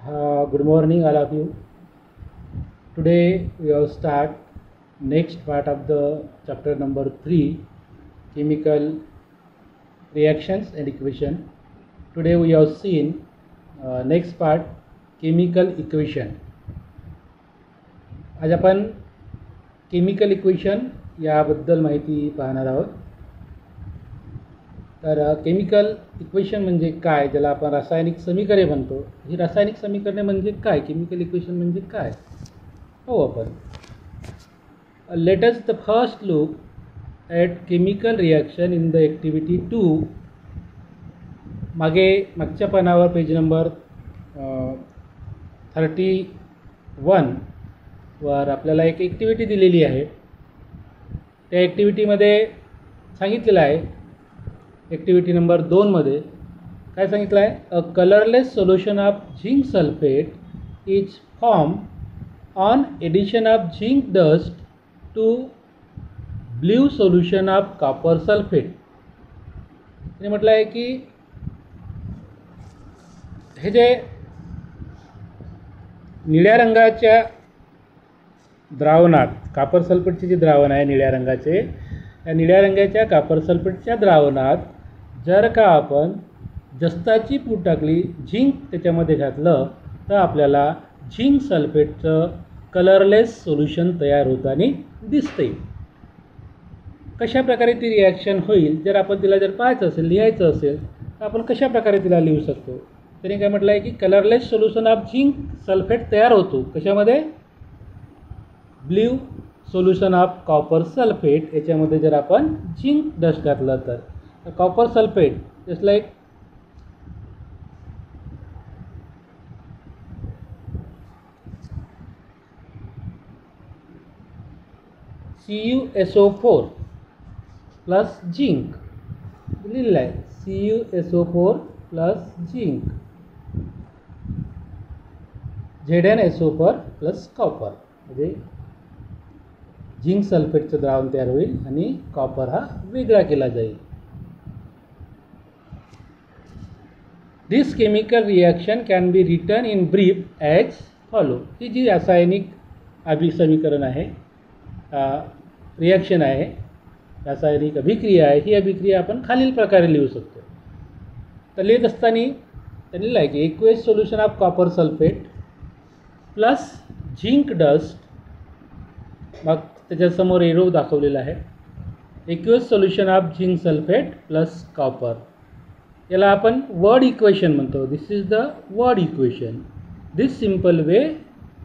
Good morning, all of you. Today we will start next part of the chapter number 3, chemical reactions and equation. Today we have seen next part, chemical equation. आज आपण chemical equation याबद्दल माहिती पाहणार आहोत. तर chemical equation म्हणजे काय, ज्याला आपण रासायनिक समीकरणे म्हणतो. ही रासायनिक समीकरणे म्हणजे काय, केमिकल इक्वेशन म्हणजे काय हो आपण. Let us the first look at chemical reaction in the activity 2. मागच्या पानावर पेज नंबर 31 वर आपल्याला एक ॲक्टिव्हिटी दिलेली आहे. त्या ॲक्टिव्हिटीमध्ये सांगितलेलं आहे, ॲक्टिव्हिटी नंबर 2 मध्ये काय सांगितलं आहे, a colourless solution of zinc sulphate is form on addition of zinc dust to blue solution of copper sulphate. त्याने म्हटलं आहे की हे जे निळ्या रंगाच्या द्रावणात, कॉपर सल्फेटचे जे द्रावण आहे निळ्या रंगाचे, या निळ्या रंगाच्या कॉपर सल्फेटच्या द्रावणात जर का आपण जस्ताची पूड टाकली, झिंक त्याच्यामध्ये घातलं, तर आपल्याला झिंक सल्फेटचं कलरलेस सोल्युशन तयार होताना दिसते. कशा प्रकारे ती रिॲक्शन होईल, जर आपण तिला जर पाहायचं असेल, लिहायचं असेल, तर आपण कशा प्रकारे तिला लिहू शकतो. त्याने काय म्हटलं आहे की colourless solution of zinc sulphate तयार होतो कशामध्ये, blue solution of copper sulphate. याच्यामध्ये जर आपण झिंक डस्ट घातलं तर copper sulphate just like CuSO4 plus zinc लिहिलेलं आहे, CuSO4 plus zinc, ZnSO4 plus copper, म्हणजे झिंक सल्फेटचं द्रावण तयार होईल आणि कॉपर हा वेगळा केला जाईल. This chemical reaction can be written in brief as follow. ही जी रासायनिक अभिसमीकरण आहे, रिॲक्शन आहे, रासायनिक अभिक्रिया आहे, ही अभिक्रिया आपण खालील प्रकारे लिहू शकतो. तर लिहित असताना त्यांनी लिहिलं आहे की aqueous solution of copper sulphate plus zinc dust, मग त्याच्यासमोर एरो दाखवलेला आहे, aqueous solution of zinc sulphate plus copper. याला आपण वर्ड इक्वेशन म्हणतो. This is the word equation. This simple way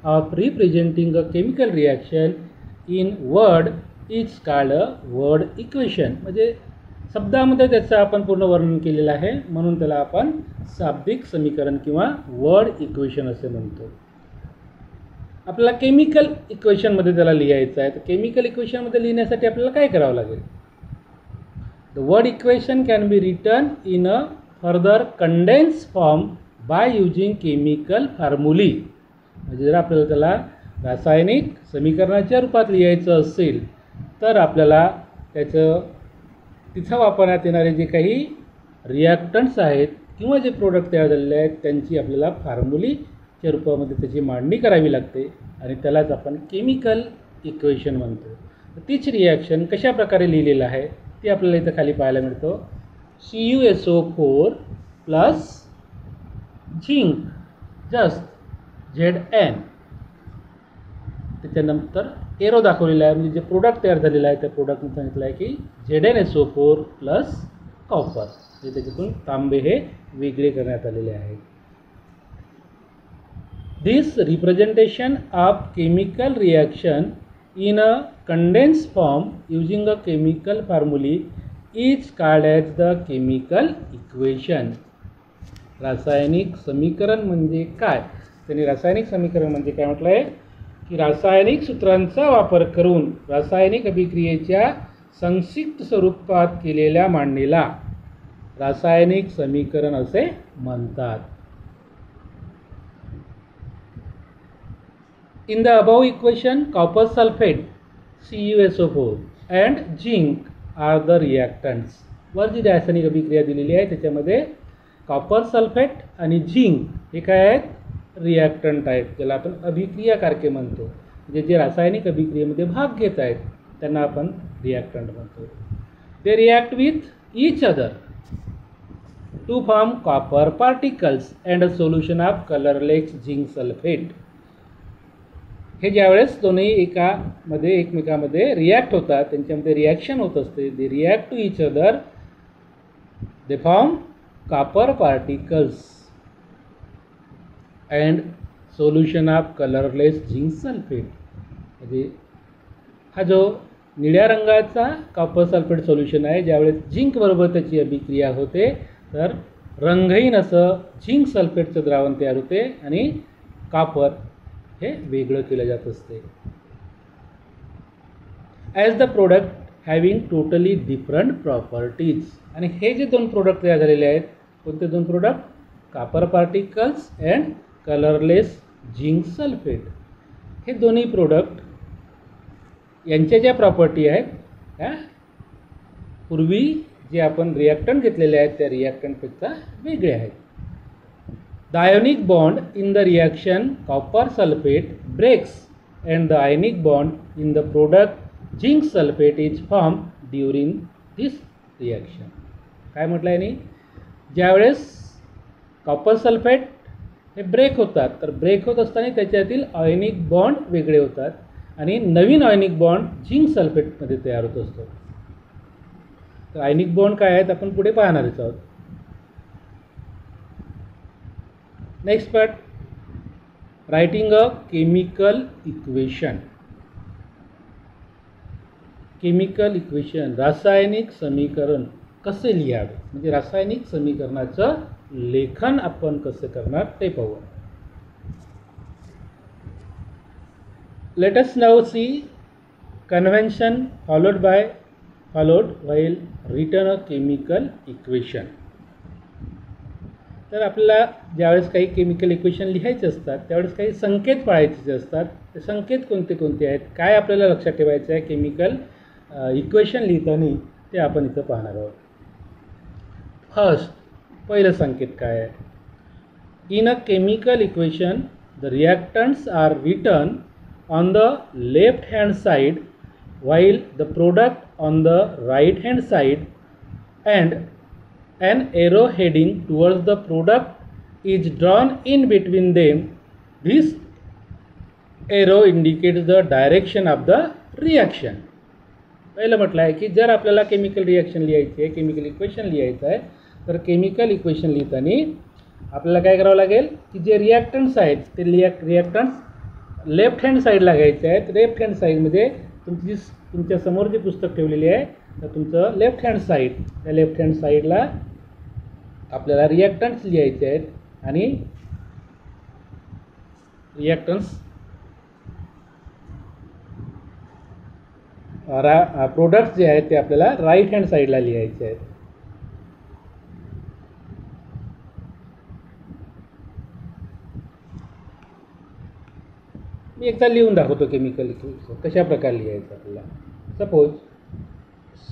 of representing a chemical reaction in word is called a word equation. म्हणजे शब्दामध्ये त्याचं आपण पूर्ण वर्णन केलेलं आहे, म्हणून त्याला आपण शाब्दिक समीकरण किंवा वर्ड इक्वेशन असे म्हणतो. आपल्याला केमिकल इक्वेशनमध्ये त्याला लिहायचं आहे. तर केमिकल इक्वेशनमध्ये लिहिण्यासाठी आपल्याला काय करावं लागेल, the word equation can be written in a further condense form by using chemical formulae. म्हणजे जर आपल्याला त्याला रासायनिक समीकरणाच्या रूपात लिहायचं असेल तर आपल्याला तिथं वापरण्यात येणारे जे काही रिॲक्टंट्स आहेत किंवा जे प्रोडक्ट तयार झालेले आहेत त्यांची आपल्याला फॉर्म्युलीच्या रूपामध्ये त्याची मांडणी करावी लागते आणि त्यालाच आपण केमिकल इक्वेशन म्हणतो. तीच रिॲक्शन कशा प्रकारे लिहिलेलं आहे ते आपल्याला इथं खाली पाहायला मिळतो. CuSO4 plus zinc just Zn, त्याच्यानंतर एरो दाखवलेला आहे, म्हणजे जे प्रोडक्ट तयार झालेलं आहे त्या प्रोडक्टने सांगितलं आहे की ZnSO4 प्लस कॉपर, म्हणजे त्याच्यातून तांबे हे वेगळे करण्यात आलेले आहेत. This representation of chemical reaction in a condense form using a chemical formulae is called as the chemical equation. रासायनिक समीकरण म्हणजे काय, त्यांनी रासायनिक समीकरण म्हणजे काय म्हटलं आहे की रासायनिक सूत्रांचा वापर करून रासायनिक अभिक्रियेच्या संक्षिप्त स्वरूपात केलेल्या मांडणीला रासायनिक समीकरण असे म्हणतात. In the above equation, copper sulfate CuSO4 and zinc are the reactants. वर जी रासायनिक अभिक्रिया दिलेली आहे त्याच्यामध्ये कॉपर सल्फेट आणि झिंक हे काय आहेत, रिॲक्टंट आहेत, ज्याला आपण अभिक्रियाकारके म्हणतो, म्हणजे जे रासायनिक अभिक्रियेमध्ये भाग घेत आहेत त्यांना आपण रिॲक्टंट म्हणतो. They react with each other to form copper particles and a solution of colourless zinc sulphate. हे ज्यावेळेस दोन्ही एकमेकामध्ये रिॲक्ट होतात, त्यांच्यामध्ये रिॲक्शन होत असते, they react to each other, they form copper particles and solution of colourless zinc sulphate. म्हणजे हा जो निळ्या रंगाचा कॉपर सल्फेट सोल्युशन आहे, ज्यावेळेस झिंक बरोबर त्याची अभिक्रिया होते तर रंगहीन असं झिंक सल्फेटचं द्रावण तयार होते आणि कॉपर हे वेगळं केलं जात असते. As the product having totally different properties. आणि हे जे दोन प्रोडक्ट तयार झालेले आहेत, कोणते दोन product? Copper particles and colourless zinc sulphate. हे दोन्ही प्रोडक्ट यांच्या ज्या प्रॉपर्टी आहेत त्या पूर्वी जे आपण रिॲक्टंट घेतलेले आहेत त्या रिॲक्टंटपेक्षा वेगळे आहेत. The ionic bond in the reaction copper sulphate breaks and the ionic bond in the product zinc sulphate is form during this reaction. काय म्हटलं आहे? ज्यावेळेस कॉपर सल्फेट हे ब्रेक होतात, तर ब्रेक होत असताना त्याच्यातील आयोनिक बॉन्ड वेगळे होतात आणि नवीन आयोनिक बॉन्ड झिंक सल्फेटमध्ये तयार होत असतो. तर आयोनिक बॉन्ड काय आहेत आपण पुढे पाहणारच आहोत. Next part, writing a chemical equation. Chemical equation, रासायनिक समीकरण कसे लिहावे, म्हणजे रासायनिक समीकरणाचं लेखन आपण कसं करणार ते पाहू. Let us now see convention followed while written a chemical equation. तर आपल्याला ज्यावेळेस काही केमिकल इक्वेशन लिहायचे असतात त्यावेळेस काही संकेत पाळायचे असतात. ते संकेत कोणते कोणते आहेत, काय आपल्याला लक्षात ठेवायचं आहे केमिकल इक्वेशन लिहिताना, ते आपण इथं पाहणार आहोत. फर्स्ट, पहिलं संकेत काय आहे? In a chemical equation the reactants are written on the left hand side while the product on the right hand side, and an arrow heading towards the product is drawn in between them. This arrow indicates the direction of the reaction. पहिलं म्हटलं आहे की जर आपल्याला chemical reaction लिहायची आहे, chemical equation लिहायचं आहे, तर केमिकल इक्वेशन लिहिताना आपल्याला काय करावं लागेल की जे रिॲक्टंट्स आहेत ते रिॲक्टंट्स लेफ्ट हँड साईडला घ्यायचे आहेत. लेफ्ट हँड साईडमध्ये तुमच्या समोर जे पुस्तक ठेवलेले आहे तर तुमचं लेफ्ट हँड साईड, त्या लेफ्ट हँड साईडला आपल्याला रिॲक्टंट्स लिहायचे आहेत आणि रिॲक्टंट्स प्रोडक्ट्स जे आहेत ते आपल्याला राईट हँड साईडला लिहायचे आहेत. मी एकदा लिहून दाखवतो केमिकल इक्वेशन कशा प्रकारे लिहायचं आपल्याला. सपोज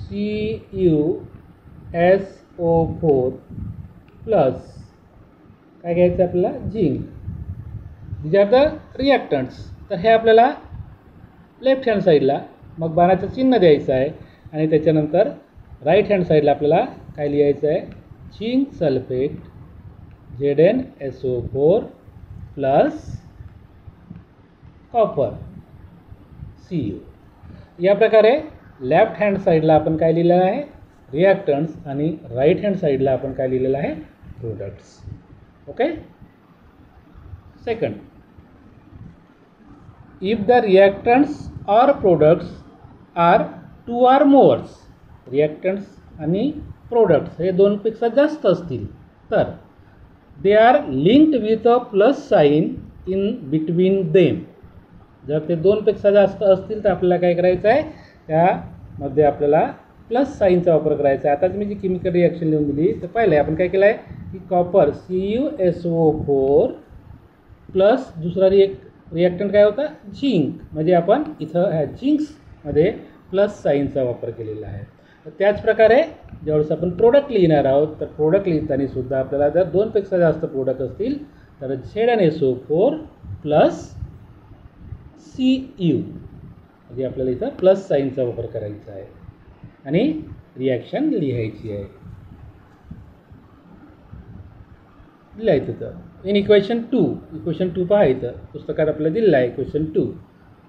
CuSO4 प्लस काय घ्यायचं आपल्याला झिंक, दीज आर द रिॲक्टंट्स. तर हे आपल्याला लेफ्ट हँड साईडला मग बाणाचं चिन्ह द्यायचं आहे आणि त्याच्यानंतर राईट हँड साईडला आपल्याला काय लिहायचं आहे? Zinc sulphate ZnSO4 plus copper Cu. या प्रकारे लेफ्ट हँड साईडला आपण काय लिहिलेलं आहे? रिॲक्टंट्स, आणि राईट हँड साईडला आपण काय लिहिलेलं आहे? Products. Okay. Second, if the reactants or products are 2 or more, reactants आणि प्रोडक्ट्स हे 2पेक्षा जास्त असतील तर they are linked with a plus sign in between them. जर ते 2पेक्षा जास्त असतील तर आपल्याला काय करायचं आहे? त्यामध्ये आपल्याला प्लस साईनचा वापर करायचा आहे. आताच मी जी केमिकल रिॲक्शन लिहून दिली तर पाहिलं आहे आपण काय केलं आहे की कॉपर CuSO4 प्लस दुसरा रिॲक्टंट काय होता? झिंक. म्हणजे आपण इथं ह्या झिंक्समध्ये प्लस साईनचा वापर केलेला आहे. तर त्याचप्रकारे ज्यावेळेस आपण प्रोडक्ट लिहिणार आहोत तर प्रोडक्ट लिहिताना सुद्धा आपल्याला जर 2पेक्षा जास्त प्रोडक्ट असतील तर ZnSO4 प्लस Cu, म्हणजे आपल्याला इथं प्लस साईनचा वापर करायचा आहे आणि रिॲक्शन लिहायची आहे. लिहायचं तर इन इक्वेशन 2 पहा इथं पुस्तकात आपल्याला दिलेलं आहे. Equation 2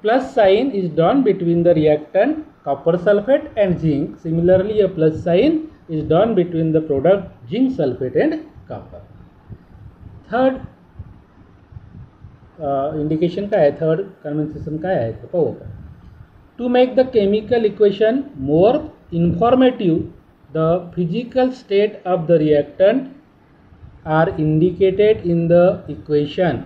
plus sign is drawn between the reactant copper sulphate and zinc. Similarly a plus sign is drawn between the product zinc sulphate and copper. Third indication काय आहे, थर्ड कन्व्हेन्शन काय आहे ते पाहू आपण. To make the chemical equation more informative the physical state of the reactant are indicated in the equation.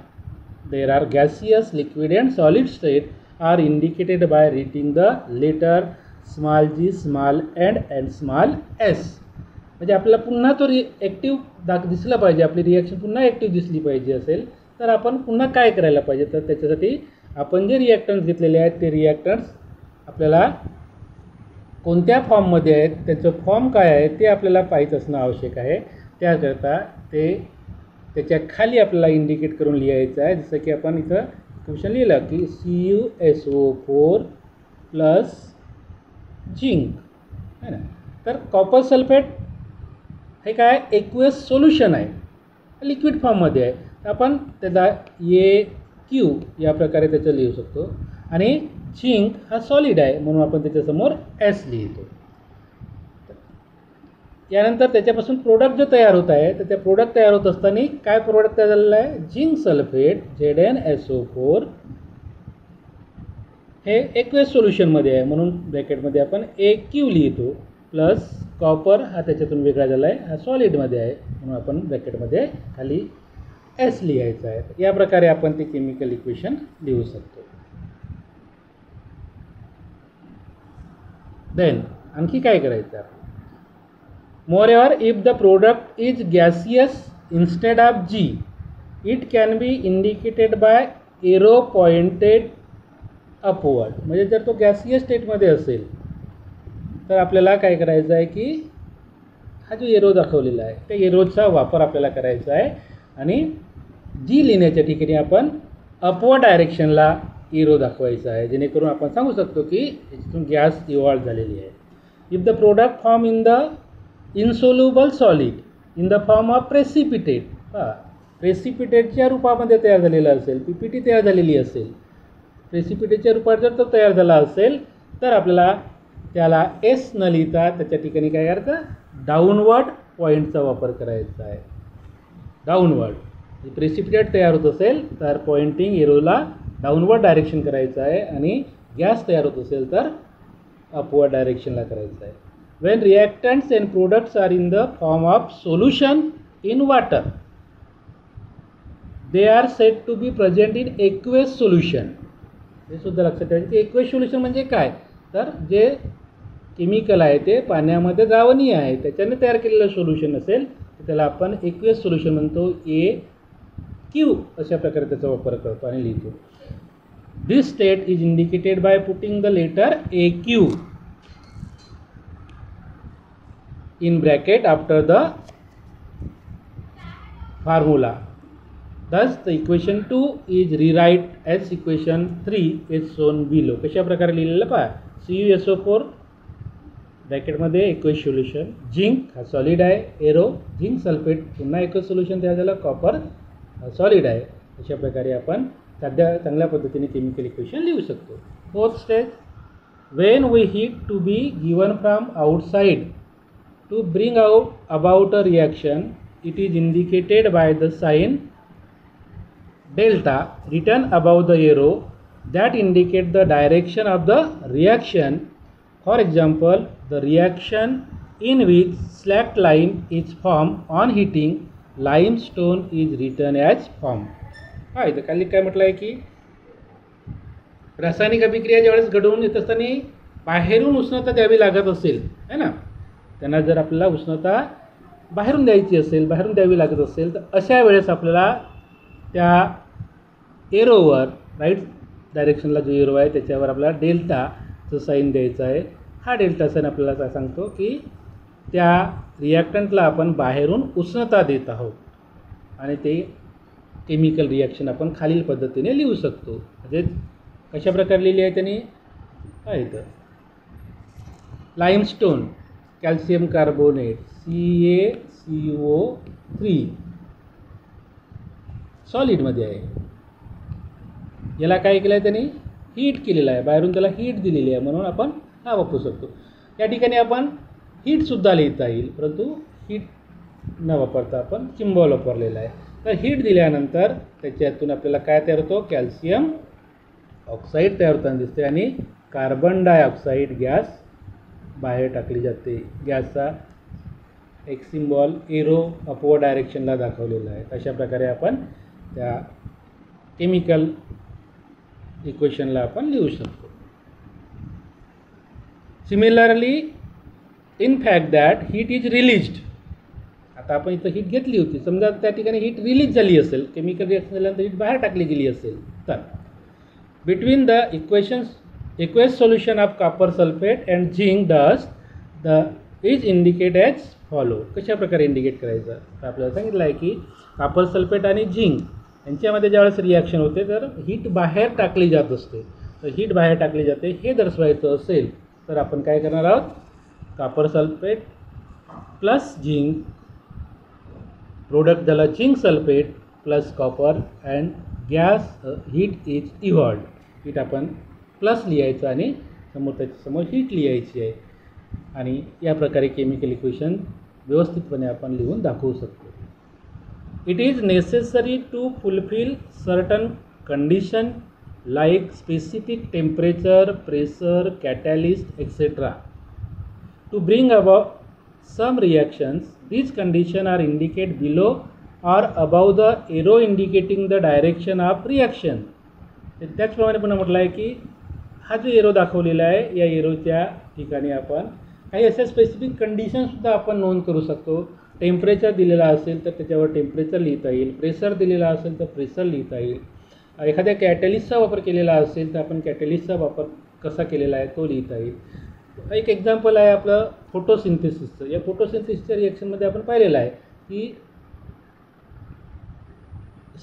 There are gaseous, liquid and solid state are indicated by writing the letter small g, small n and small s. म्हणजे आपल्याला पुन्हा तो active दिसला पाहिजे, आपली reaction पुन्हा active दिसली पाहिजे असेल तर आपण पुन्हा काय करायला पाहिजे, तर त्याच्यासाठी आपण जे रिॲक्टंट्स घेतलेले आहेत ते रिॲक्टंट्स आपल्याला कोणत्या फॉर्ममध्ये आहेत, त्याचं फॉर्म काय आहे ते आपल्याला पाहित असणं आवश्यक आहे. त्याकरता ते त्याच्या खाली आपल्याला इंडिकेट करून लिहायचं आहे. जसं की आपण इथं इक्वेशन लिहिलं की CuSO4 प्लस झिंक है ना. तर कॉपर सल्फेट हे काय एक्वेस सोल्युशन आहे, लिक्विड फॉर्ममध्ये आहे. तर आपण त्याचा AQ या प्रकारे त्याचं लिहू शकतो आणि झिंक हा सॉलिड आहे म्हणून आपण त्याच्यासमोर S लिहितो. यानंतर त्याच्यापासून प्रोडक्ट जो तयार होत आहे तर त्या प्रोडक्ट तयार होत असताना काय प्रोडक्ट तयार झालेलं आहे, झिंक सल्फेट ZnSO4 हे एक्वेस सोल्युशनमध्ये आहे म्हणून ब्रॅकेटमध्ये आपण AQ लिहितो प्लस कॉपर हा त्याच्यातून वेगळा झाला आहे, हा सॉलिडमध्ये आहे म्हणून आपण ब्रॅकेटमध्ये खाली S लिहायचा आहे. या प्रकारे आपण ते केमिकल इक्वेशन लिहू शकतो. देन आणखी काय करायचं आहे. Moreover, if the product is gaseous instead of G, it can be indicated by arrow pointed upward. म्हणजे जर तो गॅसियस स्टेटमध्ये असेल तर आपल्याला काय करायचं आहे की हा जो एरो दाखवलेला आहे त्या एरोचा वापर आपल्याला करायचा आहे आणि G लिहिण्याच्या ठिकाणी आपण अपवर्ड डायरेक्शनला एरो दाखवायचा आहे जेणेकरून आपण सांगू शकतो की याच्यातून गॅस इव्हॉल्व झालेली आहे. If the product form in the insoluble solid in the form of precipitate, प्रेसिपिटेटच्या रूपामध्ये तयार झालेला असेल, PPT तयार झालेली असेल, प्रेसिपिटेटच्या रूपात जर तो तयार झाला असेल तर आपल्याला त्याला S न लिहिता त्याच्या ठिकाणी काय करायचं, डाऊनवर्ड पॉईंटचा वापर करायचा आहे. डाऊनवर्ड प्रेसिपिटेट तयार होत असेल तर पॉइंटिंग एरोला डाऊनवर्ड डायरेक्शन करायचं आहे आणि गॅस तयार होत असेल तर अपवर्ड डायरेक्शनला करायचं आहे. When reactants and products are in the form of solution in water, they are said to be present in aqueous solution. हे सुद्धा लक्षात ठेवायचं की aqueous solution म्हणजे काय, तर जे केमिकल आहे ते पाण्यामध्ये द्रावणीय आहे त्याच्याने तयार केलेलं सोल्युशन असेल तर त्याला आपण aqueous solution म्हणतो. AQ अशा प्रकारे त्याचा वापर करतो आणि लिहितो. This state is indicated by putting the letter AQ in bracket after the formula. Thus the equation 2 is rewrite as equation 3 is shown below. कशा प्रकारे लिहिलेलं पहा. CuSO4 ब्रॅकेटमध्ये एक्वेस सोल्युशन, झिंक हा सॉलिड आहे, एरो झिंक सल्फेट पुन्हा aqueous solution तयार झालं, copper हा सॉलिड आहे. अशा प्रकारे आपण चांगल्या पद्धतीने केमिकल इक्वेशन लिहू शकतो. Fourth stage, when we heat to be given from outside to bring out about a reaction, it is indicated by the sign delta written above the arrow that indicate the direction of the reaction. For example, the reaction in which slacked lime is formed on heating, limestone is written as formed. इथं खाली काय म्हटलं आहे की रासायनिक अभिक्रिया ज्यावेळेस घडवून येत असताना बाहेरून उष्णता द्यावी लागत असेल है ना, त्यांना जर आपल्याला उष्णता बाहेरून द्यायची असेल, बाहेरून द्यावी लागत असेल तर अशा वेळेस आपल्याला त्या एरोवर राईट डायरेक्शनला जो एरो आहे त्याच्यावर आपल्याला डेल्टाचं साईन द्यायचं आहे. हा डेल्टा साईन आपल्याला काय सांगतो की त्या रिॲक्टंटला आपण बाहेरून उष्णता देत आहोत आणि ते केमिकल रिॲक्शन आपण खालील पद्धतीने लिहू शकतो. म्हणजे कशा प्रकारे लिहिली आहे त्यांनी काय इथं लाईमस्टोन कॅल्शियम कार्बोनेट CaCO3 सॉलिडमध्ये आहे. याला काय केलं आहे त्यांनी हीट केलेलं आहे, बाहेरून त्याला हीट दिलेली आहे म्हणून आपण हा वापरू शकतो. या ठिकाणी आपण हीटसुद्धा लिहिता येईल, परंतु हीट न वापरता आपण सिम्बॉल वापरलेला आहे. तर हीट दिल्यानंतर त्याच्यातून आपल्याला काय तयार होतो, कॅल्शियम ऑक्साईड तयार होताना दिसते आणि कार्बन डायऑक्साईड गॅस बाहेर टाकली जाते. गॅसचा एक सिम्बॉल एरो अपवर्ड डायरेक्शनला दाखवलेला आहे. अशा प्रकारे आपण त्या केमिकल इक्वेशनला आपण लिहू शकतो. Similarly in fact that heat is released. आता आपण इथं हीट घेतली होती, समजा त्या ठिकाणी हीट रिलीज झाली असेल, केमिकल रिॲक्शन झाल्यानंतर हीट बाहेर टाकली गेली असेल, तर between the aqueous solution of copper sulfate and zinc dust the is indicate as follow. कशा प्रकारे इंडिकेट करायचं, तर आपल्याला सांगितलं आहे की कॉपर सल्फेट आणि झिंक यांच्यामध्ये ज्यावेळेस रिॲक्शन होते तर हीट बाहेर टाकली जात असते. तर हीट बाहेर टाकली जाते हे दर्शवायचं असेल तर आपण काय करणार आहोत, copper sulphate plus zinc product झाला zinc sulphate plus copper and gas heat is evolved. Heat आपण प्लस लिहायचं आणि समोर त्याच्यासमोर हीट लिहायची आहे आणि या प्रकारे केमिकल इक्वेशन व्यवस्थितपणे आपण लिहून दाखवू शकतो. It is necessary to fulfil certain condition like specific temperature, pressure, catalyst etcetera to bring about some reactions. These conditions are indicated below or above the arrow indicating the direction of reaction. त्याचप्रमाणे पुन्हा म्हटलं आहे की हा जो arrow दाखवलेला आहे या एरोच्या ठिकाणी आपण काही अशा स्पेसिफिक कंडिशनसुद्धा आपण नोंद करू शकतो. टेम्परेचर दिलेला असेल तर त्याच्यावर टेम्परेचर लिहिता येईल, प्रेशर दिलेला असेल तर प्रेशर लिहिता येईल, एखाद्या कॅटॅलिस्टचा वापर केलेला असेल तर आपण कॅटॅलिस्टचा वापर कसा केलेला आहे तो लिहिता येईल. एक एक्झाम्पल आहे आपलं फोटोसिंथेसिसचं. या फोटोसिंथेसिसच्या रिॲक्शनमध्ये आपण पाहिलेलं आहे की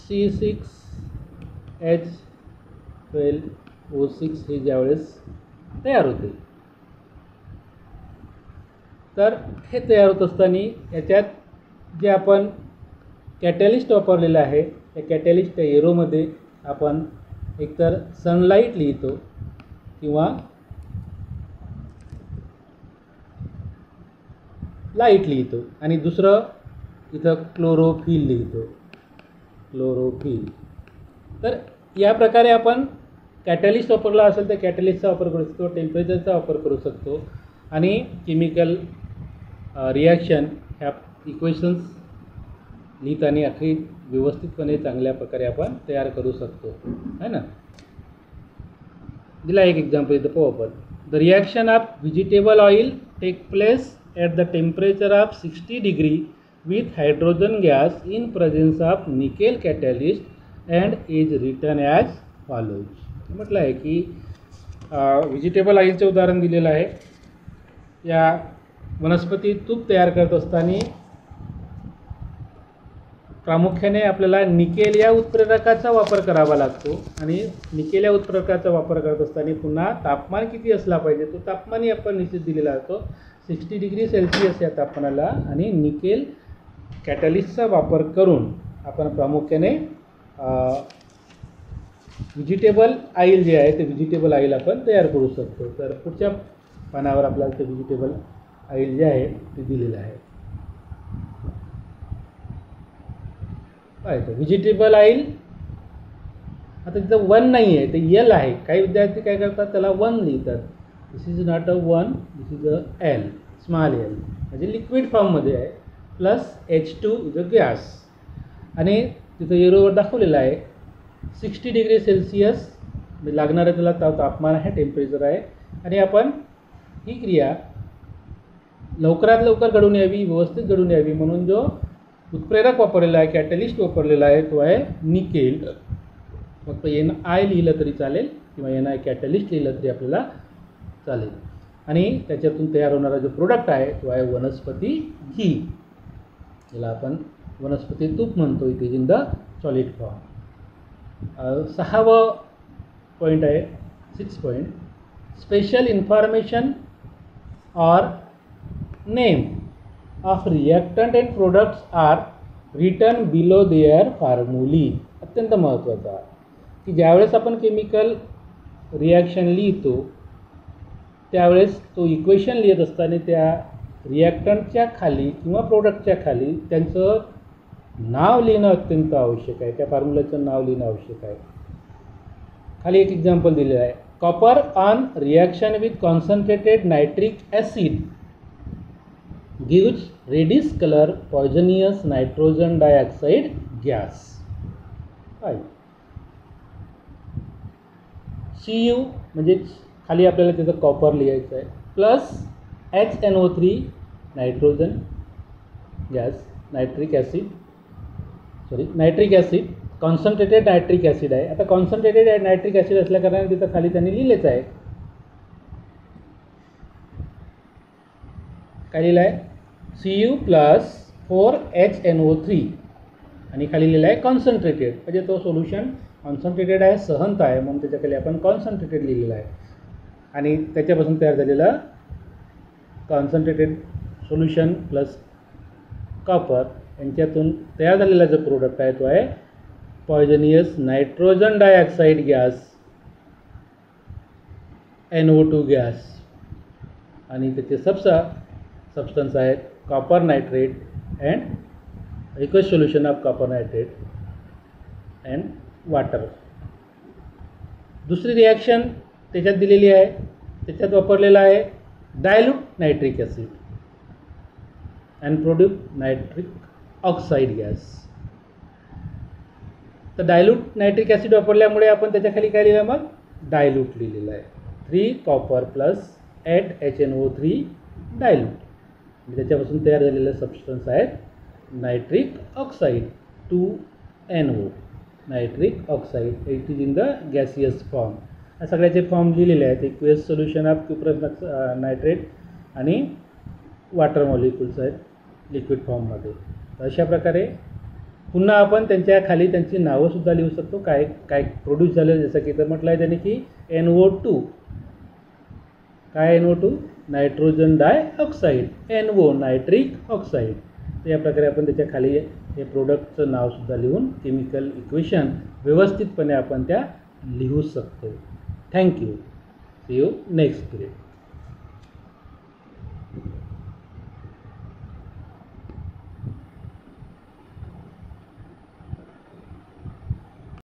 C6H12O6 हे ज्यावेळेस तयार होते तर हे तयार होत असताना याच्यात जे आपण कॅटॅलिस्ट वापरलेलं आहे त्या कॅटॅलिस्टच्या एरोमध्ये आपण एकतर सनलाईट लिहितो किंवा लाईट लिहितो आणि दुसरं इथं क्लोरोफिल लिहितो, क्लोरोफिल. तर या प्रकारे आपण कॅटॅलिस्ट वापरला असेल तर कॅटॅलिस्टचा वापर करू शकतो, टेम्परेचरचा वापर करू शकतो आणि केमिकल रिॲक्शन ह्या इक्वेशन्स लिहिताना अगदी व्यवस्थितपणे चांगल्या प्रकारे आपण तयार करू शकतो, है ना. दिला एक एक्झाम्पल इथं पाहू आपण. The reaction of vegetable oil take place at the temperature of 60 degree with hydrogen gas in presence of nickel catalyst and is written as follows. म्हटलं आहे की व्हेजिटेबल ऑइलचे उदाहरण दिलेलं आहे. या वनस्पती तूप तयार करत असताना प्रामुख्याने आपल्याला निकेल या उत्प्रेरकाचा वापर करावा लागतो आणि निकेल या उत्प्रेरकाचा वापर करत असताना पुन्हा तापमान किती असला पाहिजे तो तापमानही आपण निश्चित दिलेला असतो 60 डिग्री सेल्सिअस या तापमानाला. आणि निकेल कॅटॅलिस्टचा वापर करून आपण प्रामुख्याने व्हेजिटेबल ऑइल जे आहे ते व्हेजिटेबल ऑइल आपण तयार करू शकतो. तर पुढच्या पानावर आपल्याला ते व्हेजिटेबल ऑइल जे आहे ते दिलेलं आहे. पाहायचं व्हेजिटेबल ऑइल आता तिथं 1 नाही आहे ते L आहे. काही विद्यार्थी काय करतात त्याला 1 लिहितात. This is not a 1, this is a L, small L म्हणजे लिक्विड फॉर्ममध्ये आहे. Plus H2 is a gas आणि तिथं एरोवर दाखवलेलं आहे 60 डिग्री सेल्सिअस लागणारं त्याला तापमान आहे, टेम्परेचर आहे. आणि आपण ही क्रिया लवकरात लवकर घडून यावी, व्यवस्थित घडून यावी म्हणून जो उत्प्रेरक वापरलेला आहे, कॅटॅलिस्ट वापरलेला आहे तो आहे निकेल. फक्त NI लिहिलं तरी चालेल किंवा NI कॅटॅलिस्ट लिहिलं तरी आपल्याला चालेल. आणि त्याच्यातून तयार होणारा जो प्रोडक्ट आहे तो आहे वनस्पती घी. याला आपण वनस्पती तूप म्हणतो, it is in the solid form. 6वा पॉईंट आहे, 6 point, special information or name of reactant and products are written below their formulae. अत्यंत महत्त्वाचा की ज्यावेळेस आपण केमिकल रिॲक्शन लिहितो त्यावेळेस तो इक्वेशन लिहित असताना त्या रिॲक्टंटच्या खाली किंवा प्रोडक्टच्या खाली त्यांचं नाव लिहिणं अत्यंत आवश्यक आहे, त्या फॉर्म्युल्याचं नाव लिहिणं आवश्यक आहे. खाली एक एक्झाम्पल दिलेलं आहे. Copper on reaction with concentrated nitric acid gives reddish colour poisonous nitrogen dioxide gas. Cu म्हणजे खाली आपल्याला त्याचं कॉपर लिहायचं आहे, plus HNO3 nitrogen gas, nitric acid, concentrated nitric acid आहे. आता कॉन्सन्ट्रेटेड नायट्रिक ॲसिड असल्याकारणाने तिथं खाली त्यांनी लिहिलेच आहे. काय लिहिलं आहे? Cu प्लस 4HNO3 आणि खाली लिहिलं आहे कॉन्सन्ट्रेटेड, म्हणजे तो सोल्युशन कॉन्सन्ट्रेटेड आहे, सहंत आहे, म्हणून त्याच्याखाली आपण कॉन्सन्ट्रेटेड लिहिलेलं आहे. आणि त्याच्यापासून तयार झालेलं कॉन्सन्ट्रेटेड सोल्युशन प्लस कॉपर यांच्यातून तयार झालेला जो प्रोडक्ट आहे तो आहे poisonous nitrogen dioxide gas, NO2 gas. आणि त्याचे सबस्टन्स आहेत copper nitrate and aqueous solution of copper nitrate and water. दुसरी रिॲक्शन त्याच्यात दिलेली आहे, त्याच्यात वापरलेला आहे dilute nitric acid and produce nitric oxide gas. तर डायल्यूट नायट्रिक ॲसिड वापरल्यामुळे आपण त्याच्याखाली काय लिहिलं, मग डायल्यूट लिहिलेलं आहे. 3 कॉपर प्लस 8 HNO3 डायल्यूट. त्याच्यापासून तयार झालेले सबस्टन्स आहेत nitric oxide 2NO, nitric oxide. It is in the gaseous form. या सगळ्याचे फॉर्म लिहिलेले आहेत. Aqueous solution of cuprous nitrate आणि वॉटर मॉलिक्युल्स आहेत लिक्विड फॉर्ममध्ये. तर अशा प्रकारे पुन्हा आपण त्यांच्या खाली त्यांची नावंसुद्धा लिहू शकतो, काय काय प्रोड्यूस झालं. जसं की तर म्हटलं आहे त्यांनी की NO2, काय NO2 nitrogen dioxide, NO nitric oxide. तर या प्रकारे आपण त्याच्या खाली हे प्रोडक्टचं नावसुद्धा लिहून केमिकल इक्वेशन व्यवस्थितपणे आपण त्या लिहू शकतो. Thank you. See you next period.